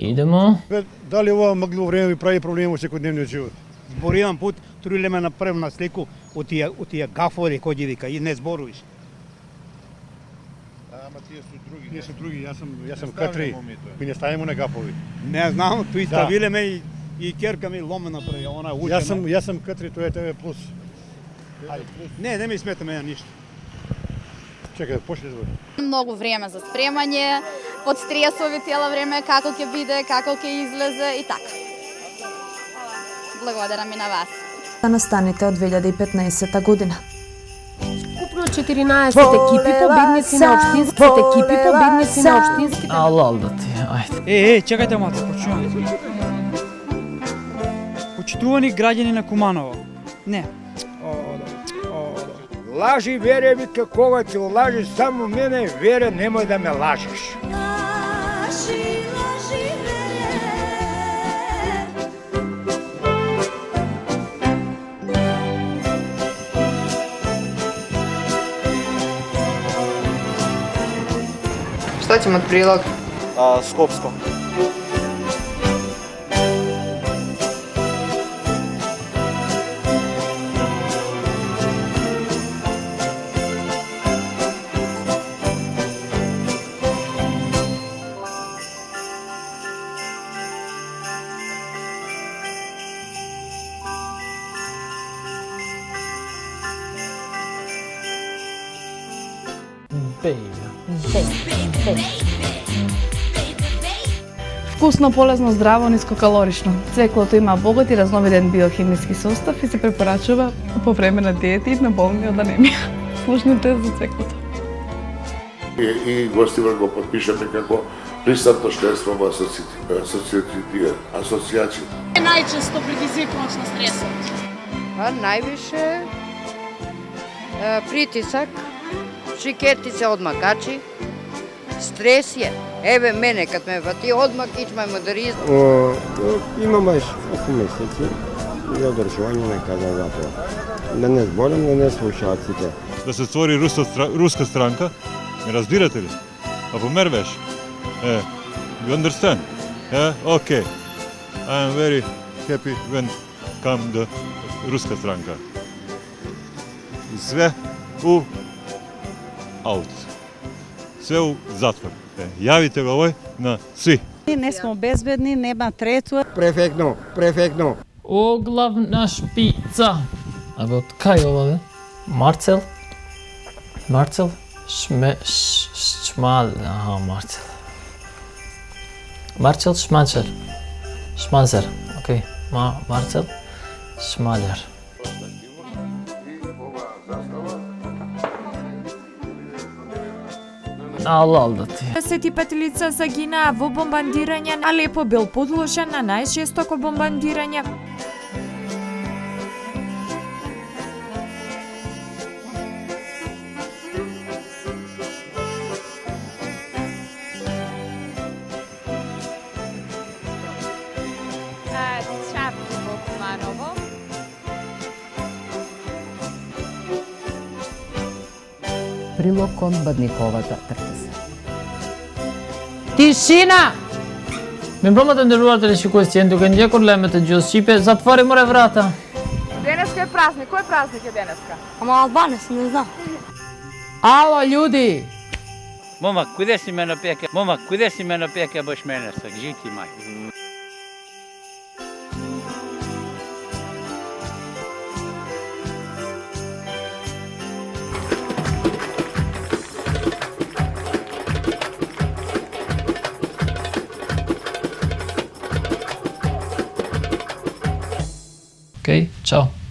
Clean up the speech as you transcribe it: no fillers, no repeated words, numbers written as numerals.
Идемо. Дали ова мъгло време ви прави проблеми во секојдневниот живот? Зборувам пут, труле ме направи на слику од тие гафови кои вика и не зборуваш. Ама тие су други. Ние сум други, јас сум катри. Ми не ставимо на гафови. Не знам, тој ставиле ме и керка ми ломе направи, она уче. Јас сум катри, тоа е ТВ плюс. Не ми смета мене ништо. Чекај, пошли збор. Многу време за спремање, под стресови цела време, како ќе биде, како ќе излезе и така. Благодарам и на вас. Настаните од 2015 година. Скупно 14 екипи победници на општинските. Алал да ти, ајде. Чекајте малку, почуваме. Почитувани граѓани на Куманово. Не. Лажи, вере, вика, кога ти лажиш, само мене, вере, немој да ме лажеш. Што ќе имат прилог? Скопско. Вкусно, полезно, здраво, нискокалорично. Цвеклото има богат и разновиден биохимиски состав и се препорачува по време на диети на болни од анемија. Слушнете за цвеклото. И гостивар го подпишаме како пристапно членство во асоцијација. Најчесто предизвикувач на стресот? Највише притисак, шикети се од макачи, стрес е. Еве мене, кад ме фати одмак, ичма модеризм. Имаме 8 месеци за одржување на кандидатура. Да не зборам, да не слушаат сите. Да се створи руска странка, ме разбирате ли? А помервеш? You understand? Okay. I am very happy when come the руска странка. И све у аут. Све у затвор. Јавите го овој на сви. Не смо безбедни, нема трето. Префектно. О, главна шпица. Абе, од кај ова, бе? Марцел? Шмал, Марцел. Марцел Шманцер. Окей. Марцел Шмалер. Алал да ти. 55 лица загинаа во бомбардирање, Алепо бил подложен на најжестоко бомбардирање. Шапки во Куманово. Прилог кон Бадниковата тркаса. Тишина! Ми промата нервувате ли шикојстиен, тука не корлемете џос шипе, затвори море врата. Денеска е празник, кој празник е денеска? Ама албанец, не знам. Ало, људи! Момак, куде си ме напеке баш мене сак, жити мај. Окей, чао.